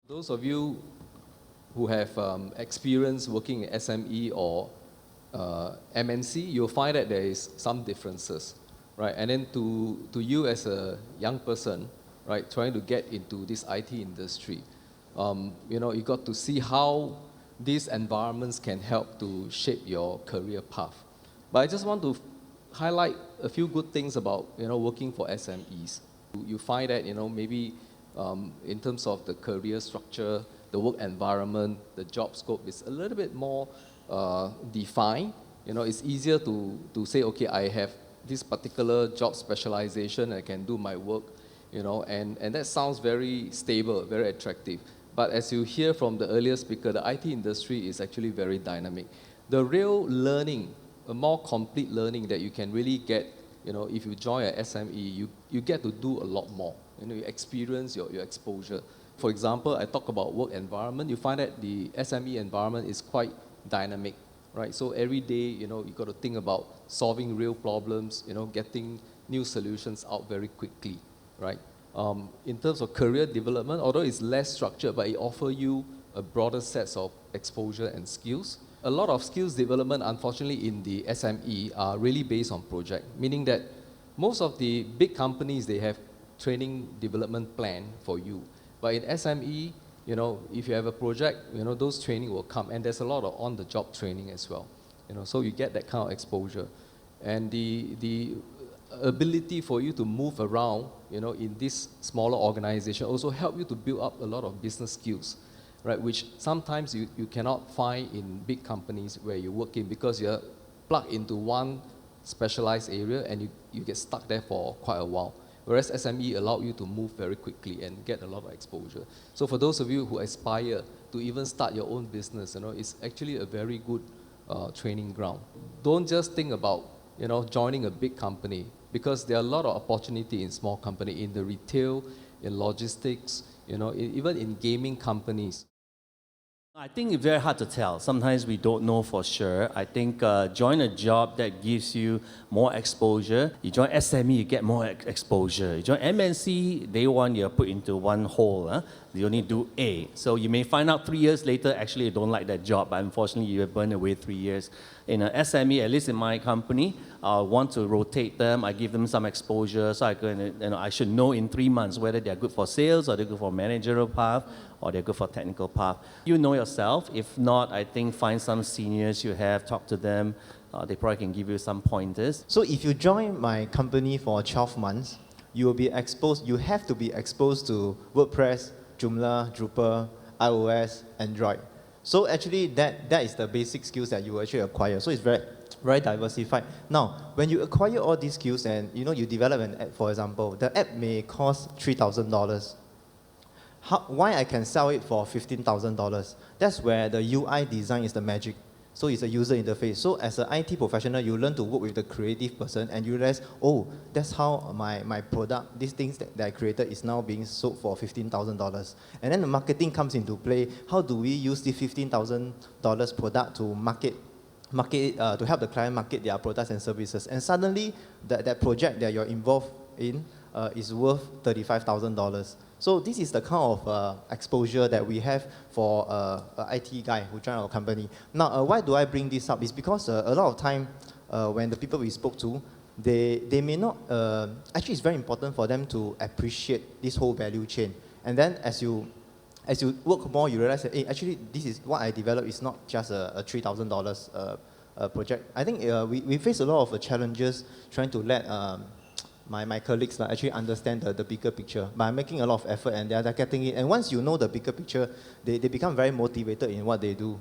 Those of you who have experience working in SME or MNC, you'll find that there is some differences, right? And then to you as a young person, right, trying to get into this IT industry, you got to see how these environments can help to shape your career path. But I just want to highlight a few good things about working for SMEs. You find that maybe in terms of the career structure, the work environment, the job scope is a little bit more defined. It's easier to say, okay, I have this particular job specialization, I can do my work, and that sounds very stable, very attractive. But as you hear from the earlier speaker, the IT industry is actually very dynamic. The real learning, a more complete learning that you can really get, if you join a SME, you get to do a lot more. You experience your exposure. For example, I talk about work environment. You find that the SME environment is quite dynamic, right? So every day, you got to think about solving real problems, getting new solutions out very quickly, right? In terms of career development, although it's less structured, but it offers you a broader set of exposure and skills. A lot of skills development, unfortunately, in the SME are really based on project, meaning that most of the big companies, they have training development plan for you. But in SME, if you have a project, those training will come, and there's a lot of on-the-job training as well. So you get that kind of exposure. And the ability for you to move around, in this smaller organization also help you to build up a lot of business skills, right? Which sometimes you cannot find in big companies where you work in, because you're plugged into one specialized area and you get stuck there for quite a while. Whereas SME allow you to move very quickly and get a lot of exposure. So for those of you who aspire to even start your own business, it's actually a very good training ground. Don't just think about joining a big company, because there are a lot of opportunity in small company, in the retail, in logistics, even in gaming companies. I think it's very hard to tell. Sometimes we don't know for sure. I think join a job that gives you more exposure. You join SME, you get more exposure. You join MNC, day one, you're put into one hole. Huh? You only do A. So you may find out 3 years later, actually you don't like that job, but unfortunately you have burned away 3 years. In an SME, at least in my company, I want to rotate them. I give them some exposure, so I should know in 3 months whether they're good for sales, or they're good for managerial path, or they're good for technical path. You know yourself. If not, I think find some seniors you have, talk to them. They probably can give you some pointers. So if you join my company for 12 months, you will be exposed, you have to be exposed to WordPress, Joomla, Drupal, iOS, Android. So actually that is the basic skills that you actually acquire. So it's very diversified. Now, when you acquire all these skills and you develop an app, for example, the app may cost $3,000. Why I can sell it for $15,000? That's where the UI design is the magic. So it's a user interface. So as an IT professional, you learn to work with the creative person, and you realize, oh, that's how my product, these things that I created, is now being sold for $15,000. And then the marketing comes into play. How do we use the $15,000 product to to help the client market their products and services? And suddenly, that project that you're involved in is worth $35,000. So this is the kind of exposure that we have for an IT guy who joined our company. Now, why do I bring this up? It's because a lot of time when the people we spoke to, they may not, actually it's very important for them to appreciate this whole value chain. And then as you work more, you realize that, hey, actually this is what I developed, is not just a $3,000 project. I think we face a lot of challenges trying to let my colleagues actually understand the bigger picture. By making a lot of effort, and they're getting it. And once you know the bigger picture, they become very motivated in what they do.